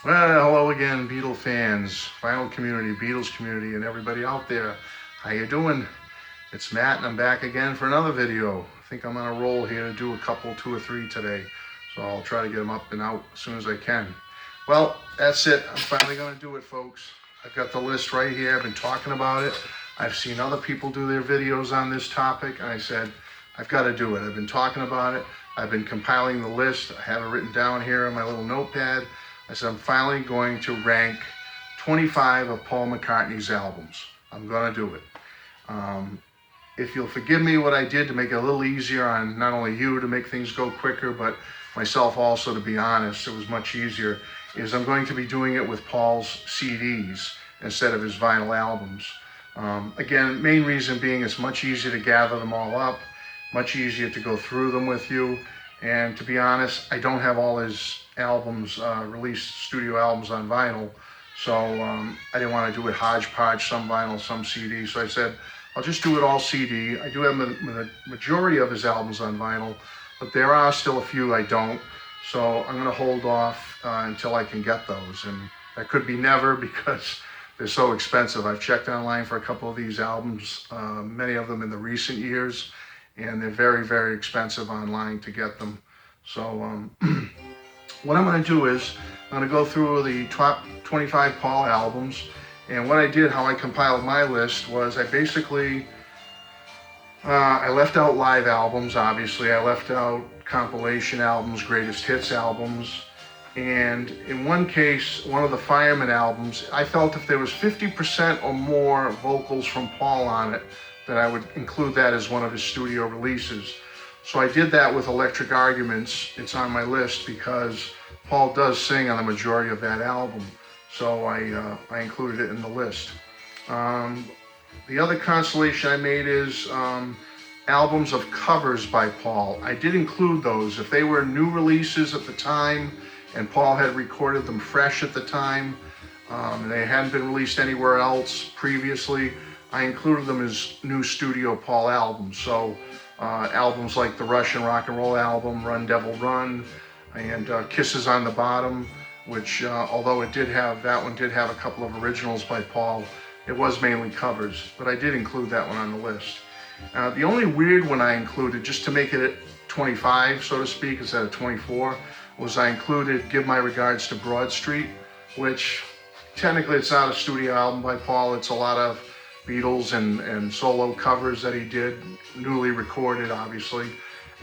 Well, hello again, Beatle fans, vinyl community, Beatles community, and everybody out there. How you doing? It's Matt, and I'm back again for another video. I think I'm on a roll here to do a couple, 2 or 3 today, so I'll try to get them up and out as soon as I can. Well, that's it. I'm finally going to do it, folks. I've got the list right here. I've been talking about it. I've seen other people do their videos on this topic, and I said, I've got to do it. I've been talking about it. I've been compiling the list. I have it written down here on my little notepad. I said, I'm finally going to rank 25 of Paul McCartney's albums. I'm going to do it. If you'll forgive me what I did to make it a little easier on not only you to make things go quicker, but myself also, to be honest, it was much easier, is I'm going to be doing it with Paul's CDs instead of his vinyl albums. Again, main reason being it's much easier to gather them all up, much easier to go through them with you. And to be honest, I don't have all his albums, released studio albums on vinyl, so I didn't want to do it hodgepodge, some vinyl, some CD, so I said, I'll just do it all CD. I do have the majority of his albums on vinyl, but there are still a few I don't, so I'm going to hold off until I can get those, and that could be never because they're so expensive. I've checked online for a couple of these albums, many of them in the recent years, and they're very, very expensive online to get them. So what I'm going to do is I'm going to go through the top 25 Paul albums, and what I did, how I compiled my list was I basically, I left out live albums, obviously. I left out compilation albums, greatest hits albums, and in one case, one of the Fireman albums, I felt if there was 50% or more vocals from Paul on it, that I would include that as one of his studio releases. So I did that with Electric Arguments. It's on my list because Paul does sing on the majority of that album. So I included it in the list. The other constellation I made is albums of covers by Paul. I did include those. If they were new releases at the time and Paul had recorded them fresh at the time, and they hadn't been released anywhere else previously, I included them as new studio Paul albums. So albums like the Russian rock and roll album, Run Devil Run, and Kisses on the Bottom, which although that one did have a couple of originals by Paul, it was mainly covers, but I did include that one on the list. The only weird one I included, just to make it at 25, so to speak, instead of 24, was I included Give My Regards to Broad Street, which technically it's not a studio album by Paul, it's a lot of Beatles and solo covers that he did, newly recorded obviously,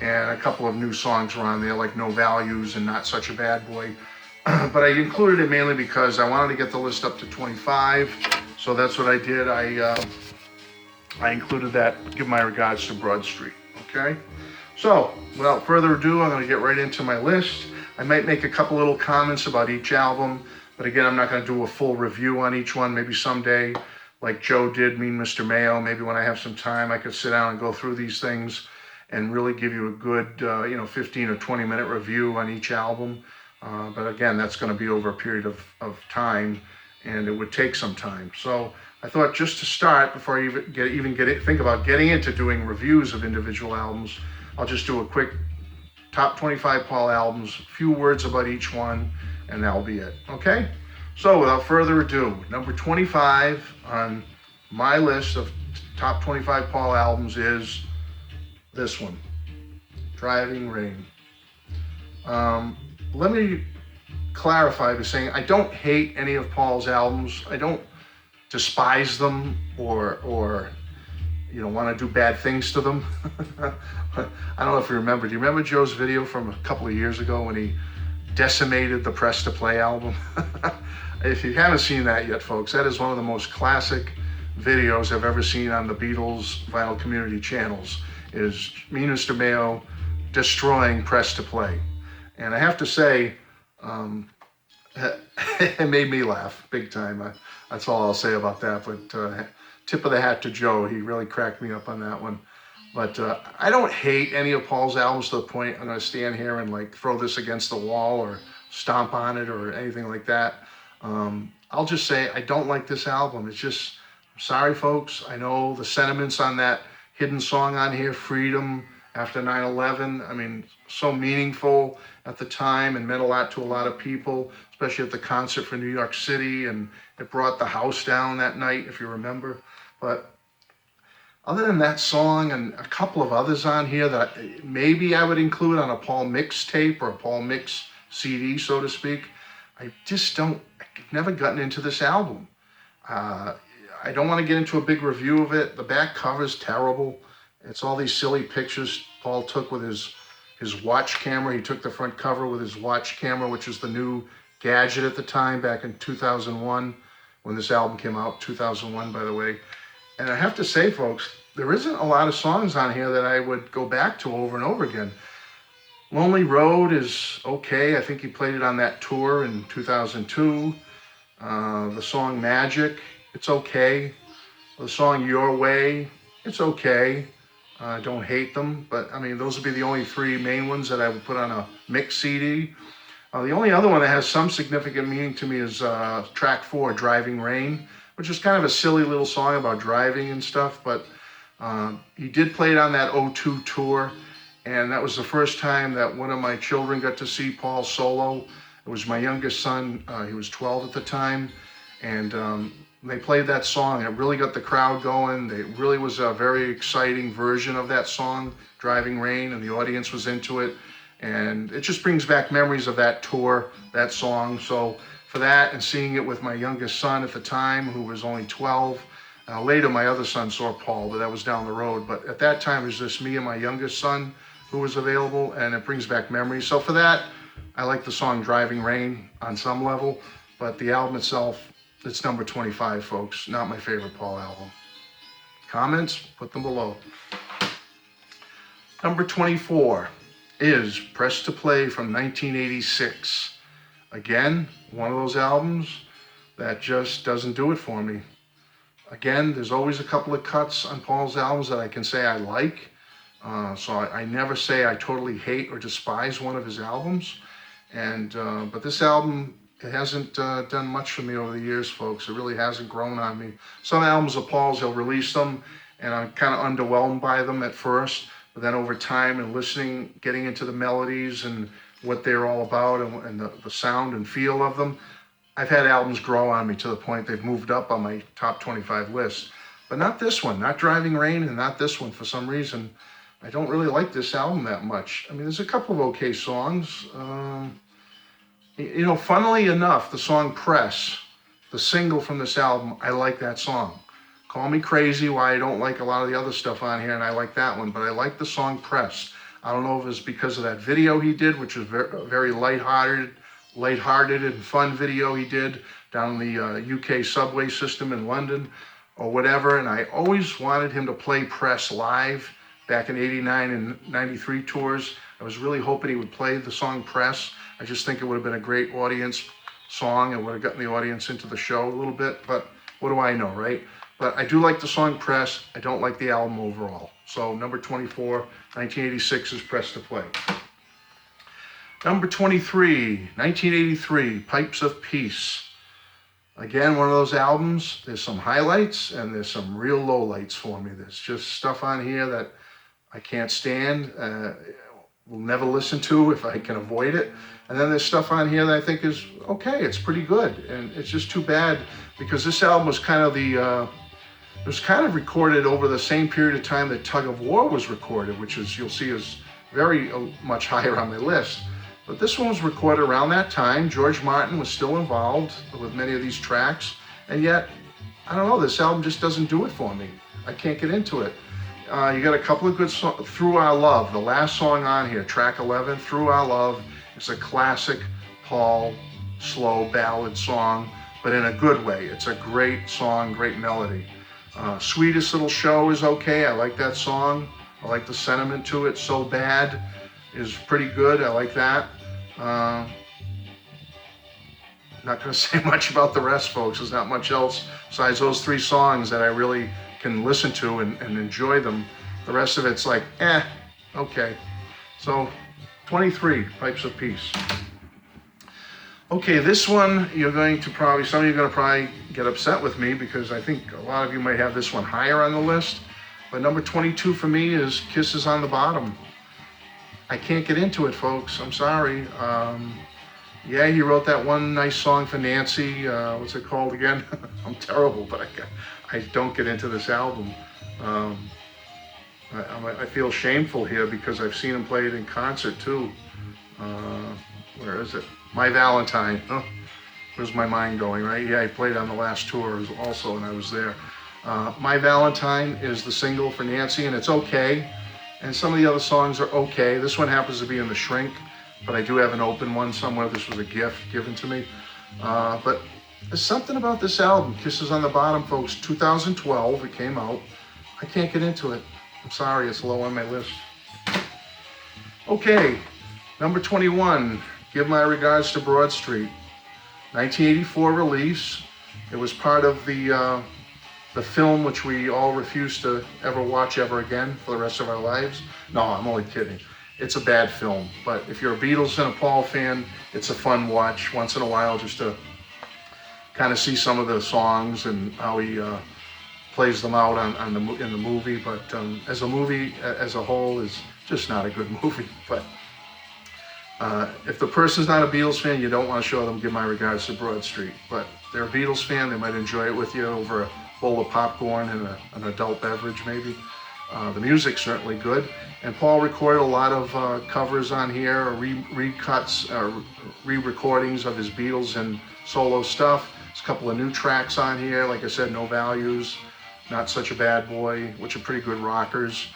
and a couple of new songs were on there like No Values and Not Such a Bad Boy. But I included it mainly because I wanted to get the list up to 25, so that's what I did. I included that, Give My Regards to Broad Street, okay? So, without further ado, I'm going to get right into my list. I might make a couple little comments about each album, but again, I'm not going to do a full review on each one. Maybe someday, like Joe did, Mean Mr. Mayo, maybe when I have some time, I could sit down and go through these things and really give you a good, 15 or 20 minute review on each album. But again, that's going to be over a period of time, and it would take some time. So I thought just to start, before I think about getting into doing reviews of individual albums, I'll just do a quick top 25 Paul albums, a few words about each one, and that'll be it. Okay? So without further ado, number 25 on my list of top 25 Paul albums is this one, Driving Rain. Let me clarify by saying I don't hate any of Paul's albums. I don't despise them or want to do bad things to them. I don't know if you remember. Do you remember Joe's video from a couple of years ago when he decimated the Press to Play album? If you haven't seen that yet, folks, that is one of the most classic videos I've ever seen on the Beatles Vinyl Community channels, is me, Mr. Mayo, destroying Press to Play. And I have to say, it made me laugh big time. That's all I'll say about that. But tip of the hat to Joe. He really cracked me up on that one. But I don't hate any of Paul's albums to the point I'm going to stand here and like throw this against the wall or stomp on it or anything like that. I'll just say I don't like this album. It's just, I'm sorry, folks. I know the sentiments on that hidden song on here, Freedom after 9/11. I mean, so meaningful at the time and meant a lot to a lot of people, especially at the concert for New York City, and it brought the house down that night, if you remember. But other than that song and a couple of others on here that maybe I would include on a Paul Mix tape or a Paul Mix CD, so to speak, I've never gotten into this album. I don't want to get into a big review of it. The back cover's terrible. It's all these silly pictures Paul took with his watch camera. He took the front cover with his watch camera, which was the new gadget at the time, back in 2001, when this album came out, 2001, by the way. And I have to say, folks, there isn't a lot of songs on here that I would go back to over and over again. Lonely Road is okay. I think he played it on that tour in 2002. The song Magic, it's okay. The song Your Way, it's okay. I don't hate them, but I mean, those would be the only three main ones that I would put on a mix CD. The only other one that has some significant meaning to me is track 4, Driving Rain, which is kind of a silly little song about driving and stuff, but he did play it on that '02 tour, and that was the first time that one of my children got to see Paul solo. It was my youngest son. He was 12 at the time, and they played that song. It really got the crowd going. It really was a very exciting version of that song, Driving Rain, and the audience was into it. And it just brings back memories of that tour, that song. So for that, and seeing it with my youngest son at the time, who was only 12. Later, my other son saw Paul, but that was down the road. But at that time, it was just me and my youngest son who was available, and it brings back memories. So for that, I like the song Driving Rain on some level, but the album itself, it's number 25, folks. Not my favorite Paul album. Comments? Put them below. Number 24 is Press to Play from 1986. Again, one of those albums that just doesn't do it for me. Again, there's always a couple of cuts on Paul's albums that I can say I like. So I never say I totally hate or despise one of his albums. But this album, it hasn't done much for me over the years, folks. It really hasn't grown on me. Some albums of Paul's, he'll release them, and I'm kind of underwhelmed by them at first. But then over time and listening, getting into the melodies and what they're all about and the sound and feel of them, I've had albums grow on me to the point they've moved up on my top 25 list. But not this one, not Driving Rain, and not this one. For some reason, I don't really like this album that much. I mean, there's a couple of okay songs. Funnily enough, the song Press, the single from this album, I like that song. Call me crazy why I don't like a lot of the other stuff on here, and I like that one, but I like the song Press. I don't know if it's because of that video he did, which was very lighthearted and fun video he did down the UK subway system in London or whatever, and I always wanted him to play Press live back in 89 and 93 tours. I was really hoping he would play the song Press. I just think it would have been a great audience song. It would have gotten the audience into the show a little bit, but what do I know, right? But I do like the song Press. I don't like the album overall. So number 24, 1986 is Press to Play. Number 23, 1983, Pipes of Peace. Again, one of those albums, there's some highlights and there's some real lowlights for me. There's just stuff on here that I can't stand, will never listen to if I can avoid it. And then there's stuff on here that I think is okay, it's pretty good. And it's just too bad because this album was kind of it was kind of recorded over the same period of time that Tug of War was recorded, which is, you'll see, is very much higher on my list. But this one was recorded around that time. George Martin was still involved with many of these tracks. And yet, I don't know, this album just doesn't do it for me. I can't get into it. You got a couple of good songs. Through Our Love, the last song on here, track 11, Through Our Love. It's a classic Paul slow ballad song, but in a good way. It's a great song, great melody. Sweetest Little Show is okay. I like that song. I like the sentiment to it. So Bad is pretty good. I like that. Not going to say much about the rest, folks. There's not much else besides those three songs that I really can listen to and enjoy them. The rest of it's like, okay. So 23, Pipes of Peace. Okay, this one, some of you are going to probably get upset with me because I think a lot of you might have this one higher on the list. But number 22 for me is Kisses on the Bottom. I can't get into it, folks. I'm sorry. Yeah, he wrote that one nice song for Nancy. What's it called again? I'm terrible, but I don't get into this album. I feel shameful here because I've seen him play it in concert too. Where is it? My Valentine. Oh, where's my mind going, right? Yeah, I played on the last tour also, and I was there. My Valentine is the single for Nancy, and it's okay. And some of the other songs are okay. This one happens to be in the Shrink, but I do have an open one somewhere. This was a gift given to me. But there's something about this album, Kisses on the Bottom, folks. 2012, it came out. I can't get into it. I'm sorry, it's low on my list. Okay, number 21, Give My Regards to Broad Street. 1984 release. It was part of the film which we all refuse to ever watch ever again for the rest of our lives. No, I'm only kidding. It's a bad film, but if you're a Beatles and a Paul fan, it's a fun watch once in a while just to kind of see some of the songs and how he plays them out in the movie. But as a movie as a whole is just not a good movie. But if the person's not a Beatles fan, you don't want to show them Give My Regards to Broad Street. But if they're a Beatles fan, they might enjoy it with you over a bowl of popcorn and an adult beverage maybe. The music's certainly good. And Paul recorded a lot of covers on here, recuts, re-recordings of his Beatles and solo stuff. There's a couple of new tracks on here, like I said, No Values, Not Such a Bad Boy, which are pretty good rockers.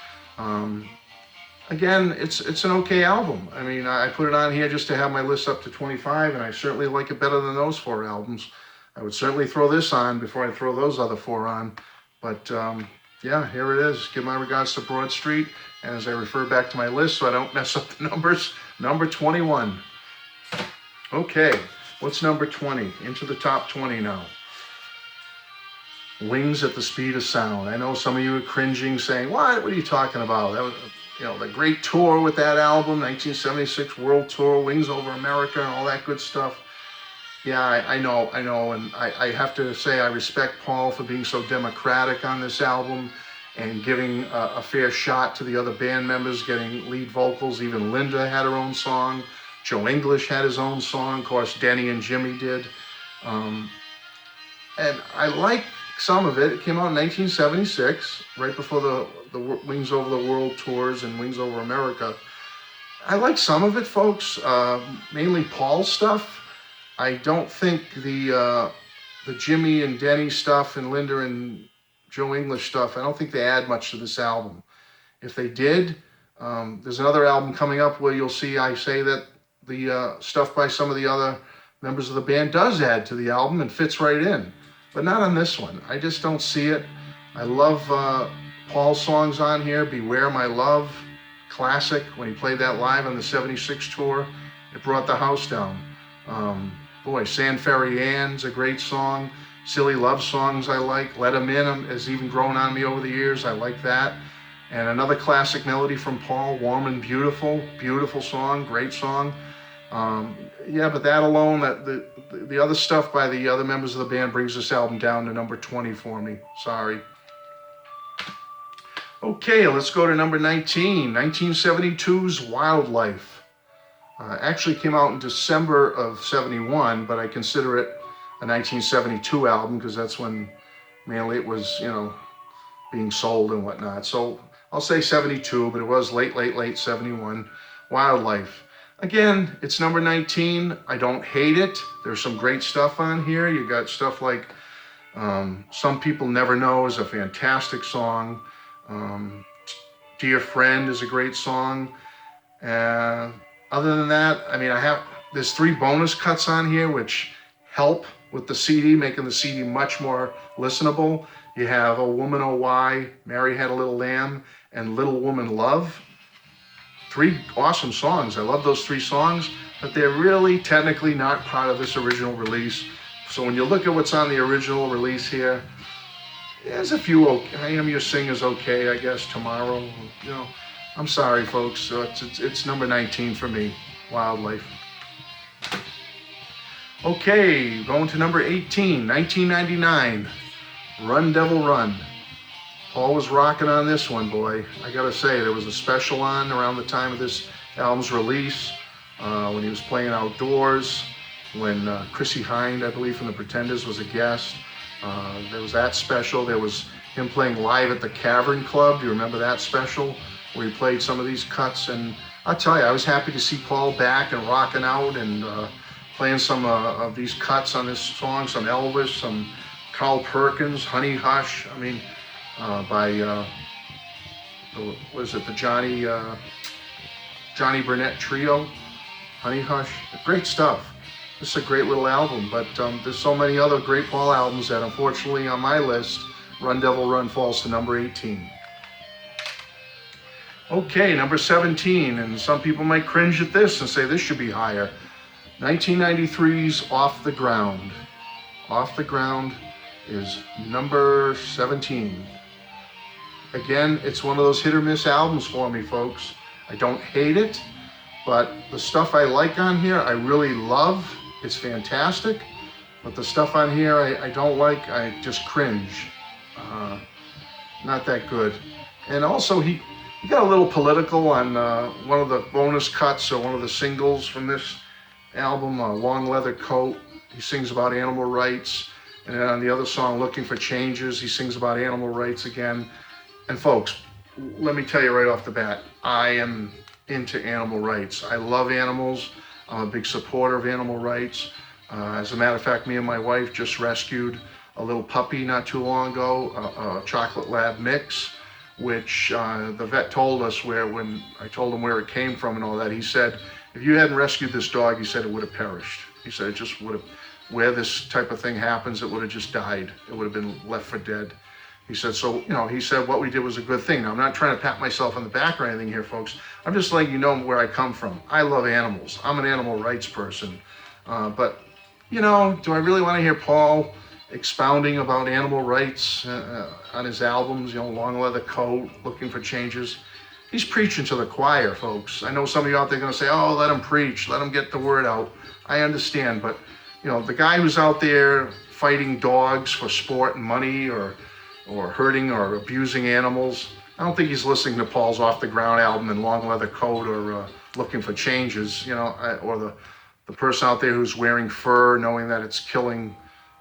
Again, it's an okay album. I mean, I put it on here just to have my list up to 25, and I certainly like it better than those 4 albums. I would certainly throw this on before I throw those other 4 on. But yeah, here it is. Give My Regards to Broad Street. And as I refer back to my list so I don't mess up the numbers, number 21. Okay, what's number 20? Into the top 20 now. Wings at the Speed of Sound. I know some of you are cringing, saying, what are you talking about? That was, the great tour with that album, 1976 World Tour, Wings Over America, and all that good stuff. Yeah, I know, and I have to say I respect Paul for being so democratic on this album and giving a fair shot to the other band members, getting lead vocals. Even Linda had her own song. Joe English had his own song. Of course, Denny and Jimmy did. And I like some of it. It came out in 1976, right before the Wings Over the World tours and Wings Over America. I like some of it, folks, mainly Paul's stuff. I don't think the Jimmy and Denny stuff and Linda and Joe English stuff, I don't think they add much to this album. If they did, there's another album coming up where you'll see I say that the stuff by some of the other members of the band does add to the album and fits right in, but not on this one. I just don't see it. I love Paul's songs on here. Beware My Love, classic. When he played that live on the 76 tour, it brought the house down. Boy, San Ferry Ann's a great song. Silly Love Songs I like. Let 'Em In has even grown on me over the years. I like that. And another classic melody from Paul, Warm and Beautiful. Beautiful song, great song. Yeah, but that alone, the other stuff by the other members of the band brings this album down to number 20 for me. Sorry. Okay, let's go to number 19. 1972's Wildlife. Actually came out in December of 71, but I consider it a 1972 album because that's when mainly it was, being sold and whatnot. So I'll say 72, but it was late 71. Wildlife. Again, it's number 19. I don't hate it. There's some great stuff on here. You got stuff like Some People Never Know is a fantastic song. Dear Friend is a great song. Other than that, I mean, there's 3 bonus cuts on here which help with the CD, making the CD much more listenable. You have Oh Woman, Oh Why, Mary Had a Little Lamb, and Little Woman Love. 3 awesome songs. I love those 3 songs, but they're really technically not part of this original release. So when you look at what's on the original release here, there's a few okay. I Am Your Singer's okay, I guess. Tomorrow, I'm sorry, folks. So it's number 19 for me, Wildlife. Okay, going to number 18, 1999, Run Devil Run. Paul was rocking on this one, boy. I gotta say, there was a special on around the time of this album's release, when he was playing outdoors, when Chrissie Hynde, I believe, from the Pretenders was a guest. There was that special. There was him playing live at the Cavern Club. Do you remember that special? Where he played some of these cuts. And I'll tell you, I was happy to see Paul back and rocking out and playing some of these cuts on this song, some Elvis, some Carl Perkins, Honey Hush. I mean, by, what is it, the Johnny Burnett Trio, Honey Hush. Great stuff. This is a great little album, but there's so many other great Paul albums that unfortunately on my list, Run Devil Run falls to number 18. Okay, number 17, and some people might cringe at this and say this should be higher. 1993's Off the Ground. Off the Ground is number 17. Again, it's one of those hit or miss albums for me, folks. I don't hate it, but the stuff I like on here, I really love. It's fantastic, but the stuff on here I don't like, I just cringe. Not that good. And also he got a little political on one of the bonus cuts or one of the singles from this album, Long Leather Coat. He sings about animal rights. And then on the other song, Looking for Changes, he sings about animal rights again. And folks, let me tell you right off the bat, I am into animal rights. I love animals. I'm a big supporter of animal rights. As a matter of fact, me and my wife just rescued a little puppy not too long ago, a chocolate lab mix, which the vet told us when I told him where it came from and all that, he said, if you hadn't rescued this dog, he said it would have perished. He said it just would have, where this type of thing happens, it would have just died. It would have been left for dead. He said, so, he said what we did was a good thing. Now, I'm not trying to pat myself on the back or anything here, folks. I'm just letting you know where I come from. I love animals. I'm an animal rights person. But, do I really want to hear Paul expounding about animal rights on his albums, Long Leather Coat, Looking for Changes? He's preaching to the choir, folks. I know some of you out there are going to say, oh, let him preach, let him get the word out. I understand, but, the guy who's out there fighting dogs for sport and money or hurting or abusing animals, I don't think he's listening to Paul's Off the Ground album and Long Leather Coat or Looking for Changes, or the person out there who's wearing fur knowing that it's killing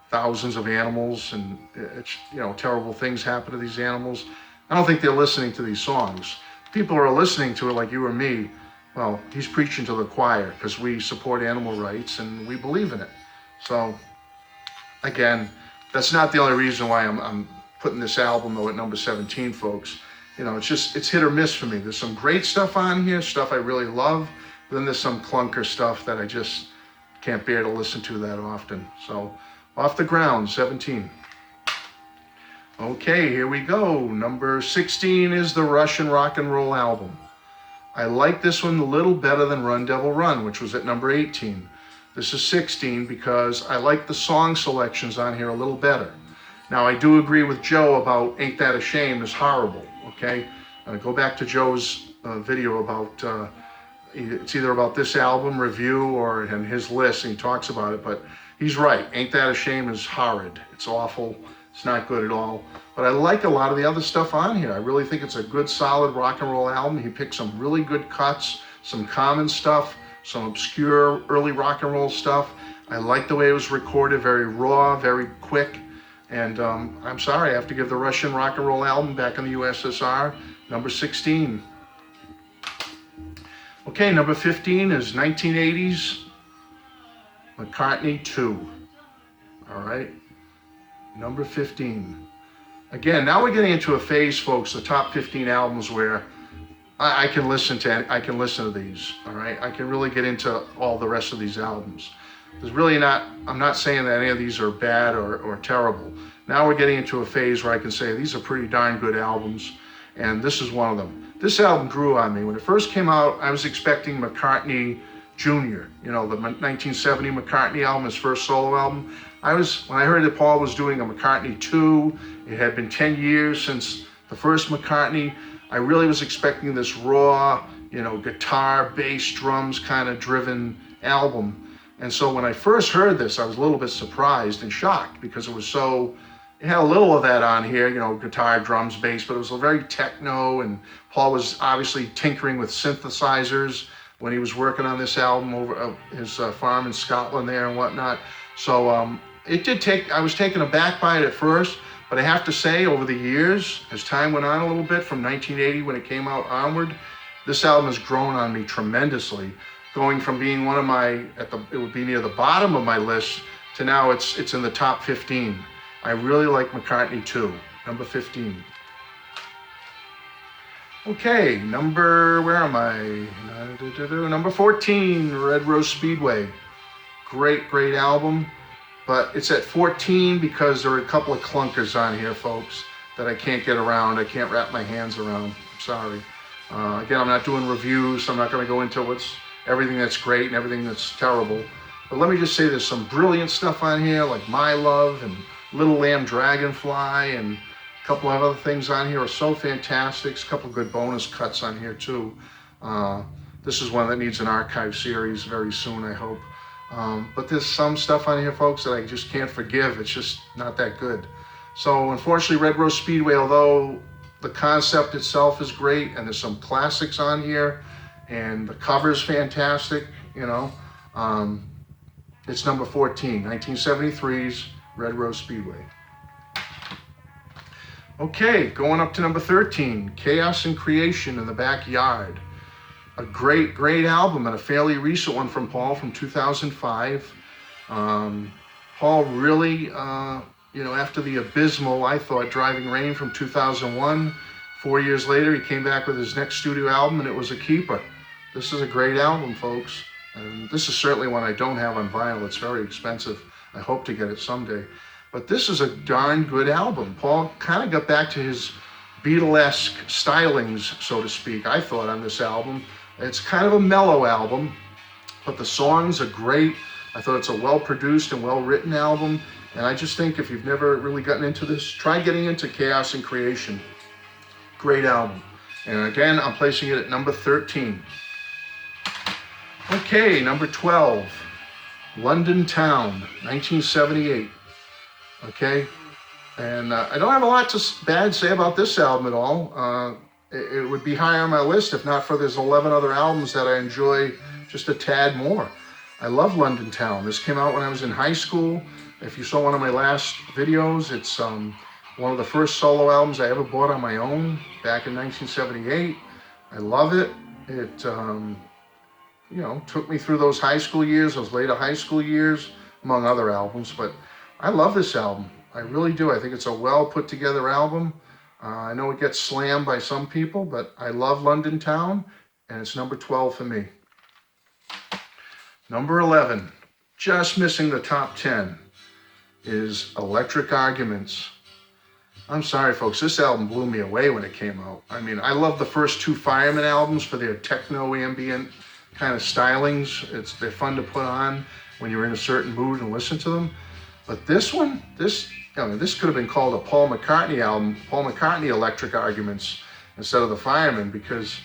thousands of animals and it's, terrible things happen to these animals. I don't think they're listening to these songs. People are listening to it like you or me. Well, he's preaching to the choir because we support animal rights and we believe in it. So, again, that's not the only reason why I'm putting this album though at number 17, folks. It's hit or miss for me. There's some great stuff on here, stuff I really love, but then there's some clunker stuff that I just can't bear to listen to that often. So, Off the Ground, 17. Okay, here we go. Number 16 is the Russian rock and roll album. I like this one a little better than Run Devil Run, which was at number 18. This is 16 because I like the song selections on here a little better. Now, I do agree with Joe about Ain't That a Shame is horrible, okay? Go back to Joe's video about, it's either about this album review or in his list, and he talks about it, but he's right. Ain't That a Shame is horrid. It's awful. It's not good at all. But I like a lot of the other stuff on here. I really think it's a good, solid rock and roll album. He picked some really good cuts, some common stuff, some obscure early rock and roll stuff. I like the way it was recorded, very raw, very quick. And I'm sorry, I have to give the Russian rock and roll album back in the USSR, number 16. Okay, number 15 is 1980s McCartney 2. All right, number 15. Again, now we're getting into a phase, folks, the top 15 albums where I can listen to these, all right? I can really get into all the rest of these albums. There's really I'm not saying that any of these are bad or terrible. Now we're getting into a phase where I can say these are pretty darn good albums, and this is one of them. This album grew on me. When it first came out, I was expecting McCartney Jr., the 1970 McCartney album, his first solo album. When I heard that Paul was doing a McCartney 2, it had been 10 years since the first McCartney, I really was expecting this raw, guitar, bass, drums kind of driven album. And so when I first heard this, I was a little bit surprised and shocked because it was so It had a little of that on here, you know, guitar, drums, bass, but it was very techno, and Paul was obviously tinkering with synthesizers when he was working on this album over his farm in Scotland there and whatnot. So it did take, I was taken aback by it at first, but I have to say over the years, as time went on a little bit from 1980 when it came out onward, this album has grown on me tremendously, going from being one of my, it would be near the bottom of my list to now it's in the top 15. I really like McCartney 2, number 15. Okay, where am I? Number 14, Red Rose Speedway. Great album, but it's at 14 because there are a couple of clunkers on here, folks, that I can't get around. I can't wrap my hands around. I'm sorry. Again, I'm not doing reviews, so I'm not going to go into everything that's great and everything that's terrible. But let me just say there's some brilliant stuff on here, like My Love and Little Lamb Dragonfly, and a couple of other things on here are so fantastic. A couple of good bonus cuts on here too. This is one that needs an archive series very soon, I hope. But there's some stuff on here, folks, that I just can't forgive. It's just not that good. So unfortunately, Red Rose Speedway, although the concept itself is great and there's some classics on here and the cover's fantastic, you know, it's number 14, 1973's Red Rose Speedway. Okay, going up to number 13, Chaos and Creation in the Backyard. A great album, and a fairly recent one from Paul from 2005. Paul really, you know, after the abysmal, I thought, Driving Rain from 2001, 4 years later, he came back with his next studio album, and it was a keeper. This is a great album, folks. And this is certainly one I don't have on vinyl. It's very expensive. I hope to get it someday. But this is a darn good album. Paul kind of got back to his Beatlesque stylings, so to speak, I thought, on this album. It's kind of a mellow album, but the songs are great. I thought it's a well-produced and well-written album. And I just think if you've never really gotten into this, try getting into Chaos and Creation. Great album. And again, I'm placing it at number 13. Okay, number 12, London Town, 1978. Okay, and I don't have a lot bad to say about this album at all. It would be high on my list if not for there's 11 other albums that I enjoy just a tad more. I love London Town. This came out when I was in high school. If you saw one of my last videos, it's one of the first solo albums I ever bought on my own back in 1978. I love it. It you know, took me through those high school years, those later high school years, among other albums. But I love this album. I really do. I think it's a well put together album. I know it gets slammed by some people, but I love London Town, and it's number 12 for me. Number 11, just missing the top 10, is Electric Arguments. I'm sorry, folks, this album blew me away when it came out. I mean, I love the first two Fireman albums for their techno ambient kind of stylings. They're fun to put on when you're in a certain mood and listen to them. But this one, this could have been called a Paul McCartney album, Paul McCartney Electric Arguments, instead of the Fireman, because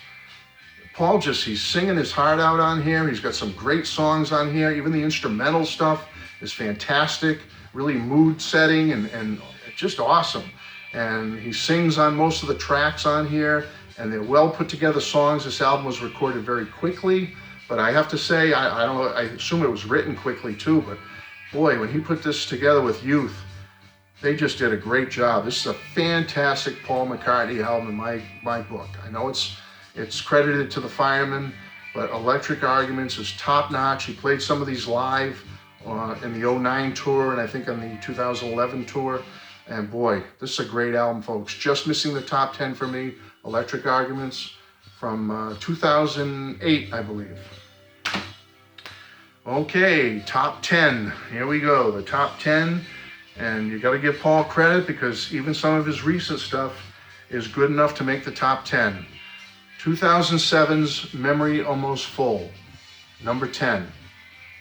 Paul he's singing his heart out on here. He's got some great songs on here. Even the instrumental stuff is fantastic, really mood setting and just awesome. And he sings on most of the tracks on here, and they're well put together songs. This album was recorded very quickly, but I have to say, I don't know, I assume it was written quickly too, but boy, when he put this together with Youth, they just did a great job. This is a fantastic Paul McCartney album in my book. I know it's credited to the Fireman, but Electric Arguments is top notch. He played some of these live in the 09 tour and I think on the 2011 tour. And boy, this is a great album, folks. Just missing the top 10 for me. Electric Arguments from 2008, I believe. Okay, top 10. Here we go, the top 10. And you got to give Paul credit because even some of his recent stuff is good enough to make the top 10. 2007's Memory Almost Full, number 10.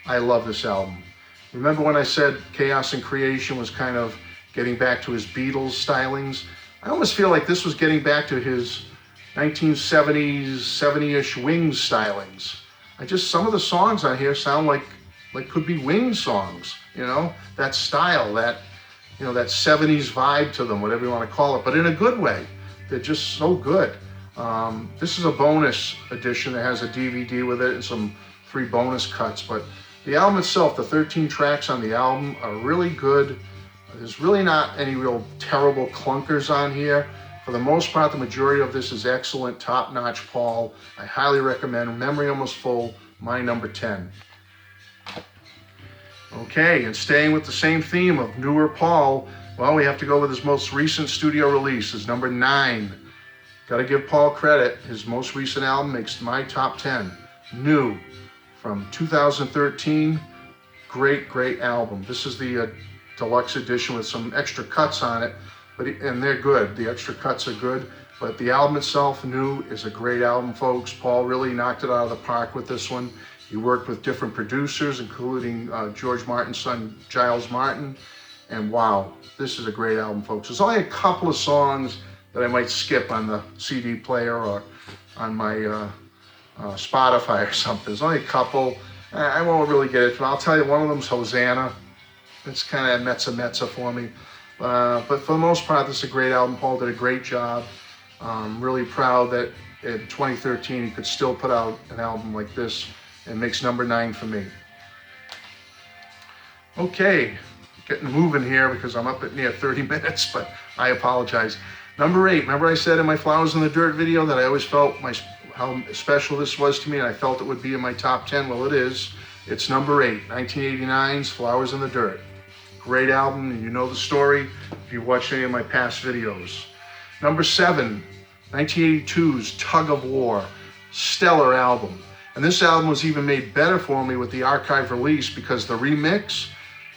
I love this album. Remember when I said Chaos and Creation was kind of getting back to his Beatles stylings? I almost feel like this was getting back to his 1970s, 70-ish Wings stylings. Some of the songs on here sound like could be Wings songs, you know? That style, that you know, that 70s vibe to them, whatever you want to call it, but in a good way. They're just so good. This is a bonus edition that has a DVD with it and some 3 bonus cuts, but the album itself, the 13 tracks on the album are really good. There's really not any real terrible clunkers on here. For the most part, the majority of this is excellent, top-notch Paul. I highly recommend Memory Almost Full, my number 10. Okay, and staying with the same theme of newer Paul, well, we have to go with his most recent studio release, his number 9. Gotta give Paul credit. His most recent album makes my top 10. New, from 2013. Great album. This is the deluxe edition with some extra cuts on it, and they're good. The extra cuts are good, but the album itself, New, is a great album, folks. Paul really knocked it out of the park with this one. He worked with different producers, including George Martin's son, Giles Martin, and wow, this is a great album, folks. There's only a couple of songs that I might skip on the CD player or on my Spotify or something. There's only a couple. I won't really get it, but I'll tell you, one of them's Hosanna. It's kind of mezza for me. But for the most part, this is a great album. Paul did a great job. Really proud that in 2013 he could still put out an album like this, and makes number 9 for me. Okay, getting moving here because I'm up at near 30 minutes, but I apologize. Number 8, remember I said in my Flowers in the Dirt video that I always felt how special this was to me, and I felt it would be in my top 10. Well, it is. It's number 8, 1989's Flowers in the Dirt. Great album, and you know the story if you've watched any of my past videos. Number 7, 1982's Tug of War. Stellar album. And this album was even made better for me with the archive release because the remix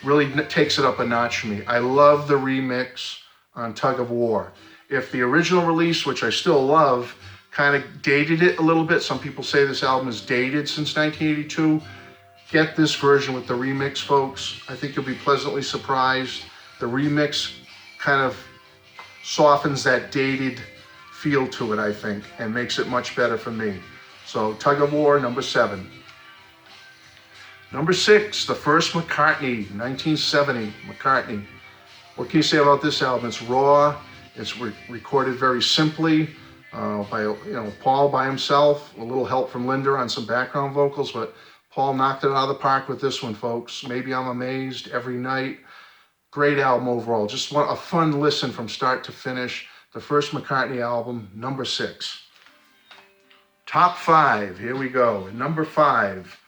really takes it up a notch for me. I love the remix on Tug of War. If the original release, which I still love, kind of dated it a little bit, some people say this album is dated since 1982, get this version with the remix, folks. I think you'll be pleasantly surprised. The remix kind of softens that dated feel to it, I think, and makes it much better for me. So Tug of War, number 7. Number 6, the First McCartney, 1970 McCartney. What can you say about this album? It's raw. It's recorded very simply by Paul by himself. A little help from Linda on some background vocals, but Paul knocked it out of the park with this one, folks. Maybe I'm Amazed, Every Night. Great album overall. Just a fun listen from start to finish. The First McCartney album, number 6. Top 5, here we go. Number 5,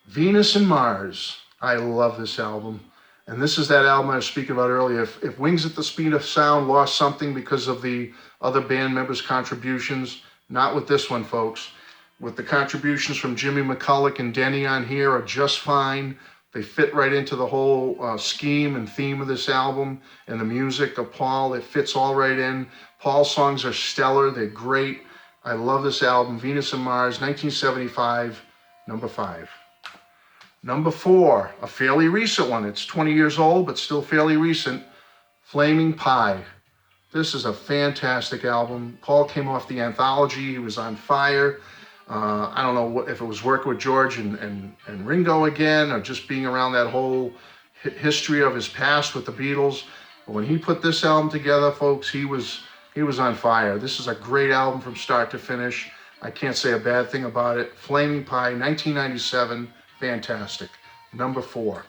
Venus and Mars. I love this album. And this is that album I was speaking about earlier. If Wings at the Speed of Sound lost something because of the other band members' contributions, not with this one, folks. With the contributions from Jimmy McCulloch and Denny on here are just fine. They fit right into the whole scheme and theme of this album and the music of Paul. It fits all right in. Paul's songs are stellar. They're great. I love this album, Venus and Mars, 1975, number 5. Number 4, a fairly recent one. It's 20 years old, but still fairly recent, Flaming Pie. This is a fantastic album. Paul came off the anthology. He was on fire. I don't know if it was working with George and Ringo again, or just being around that whole history of his past with the Beatles. But when he put this album together, folks, he was on fire. This is a great album from start to finish. I can't say a bad thing about it. Flaming Pie, 1997, fantastic. Number 4.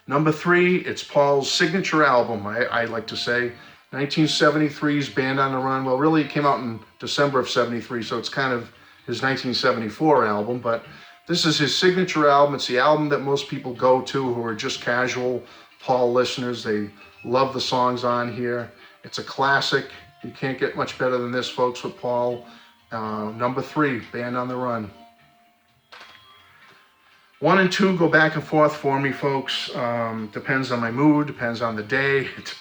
Number 3, it's Paul's signature album, I like to say. 1973's Band on the Run. Well, really, it came out in December of 73, so it's kind of his 1974 album, but this is his signature album. It's the album that most people go to who are just casual Paul listeners. They love the songs on here. It's a classic. You can't get much better than this, folks, with Paul. Number 3, Band on the Run. 1 and 2 go back and forth for me, folks. Depends on my mood, depends on the day. It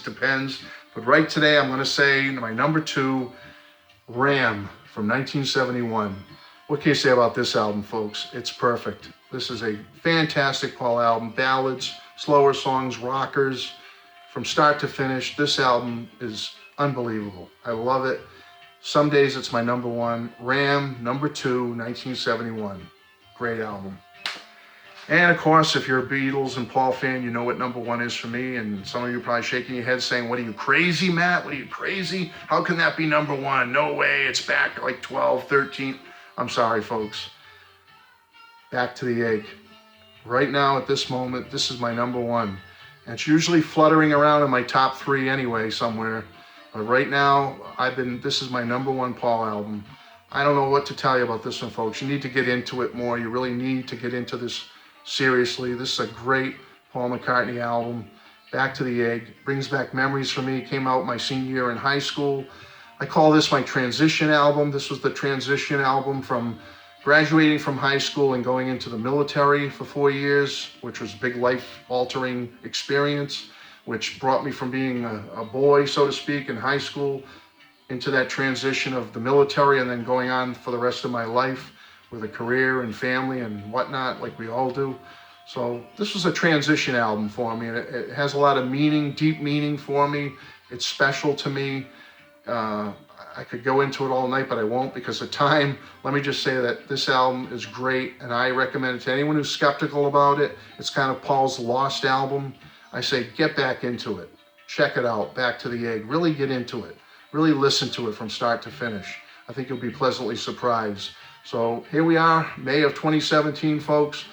depends. But right today, I'm going to say my number 2, Ram from 1971. What can you say about this album, folks? It's perfect. This is a fantastic Paul album. Ballads, slower songs, rockers. From start to finish, this album is unbelievable. I love it. Some days it's my number 1. Ram, number 2, 1971. Great album. And of course, if you're a Beatles and Paul fan, you know what number one is for me. And some of you are probably shaking your head saying, what are you, crazy, Matt? What are you, crazy? How can that be number one? No way, it's back like 12, 13. I'm sorry, folks. Back to the Egg. Right now, at this moment, this is my number one. And it's usually fluttering around in my top three anyway, somewhere. But right now, this is my number one Paul album. I don't know what to tell you about this one, folks. You need to get into it more. You really need to get into this seriously. This is a great Paul McCartney album. Back to the Egg. Brings back memories for me. It came out my senior year in high school. I call this my transition album. This was the transition album from graduating from high school and going into the military for 4 years, which was a big life-altering experience, which brought me from being a boy, so to speak, in high school into that transition of the military and then going on for the rest of my life with a career and family and whatnot, like we all do. So this was a transition album for me, and it has a lot of meaning, deep meaning for me. It's special to me. I could go into it all night, but I won't because of time. Let me just say that this album is great, and I recommend it to anyone who's skeptical about it. It's kind of Paul's lost album. I say get back into it. Check it out, Back to the Egg. Really get into it. Really listen to it from start to finish. I think you'll be pleasantly surprised. So here we are, May of 2017, folks.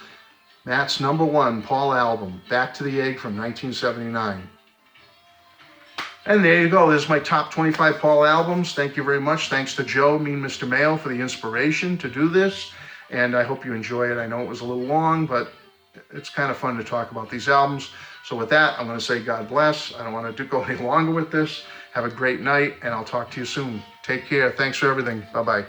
Matt's number one Paul album, Back to the Egg from 1979. And there you go. There's my top 25 Paul albums. Thank you very much. Thanks to Joe, Mean Mr. Mail, for the inspiration to do this. And I hope you enjoy it. I know it was a little long, but it's kind of fun to talk about these albums. So with that, I'm going to say God bless. I don't want to go any longer with this. Have a great night, and I'll talk to you soon. Take care. Thanks for everything. Bye-bye.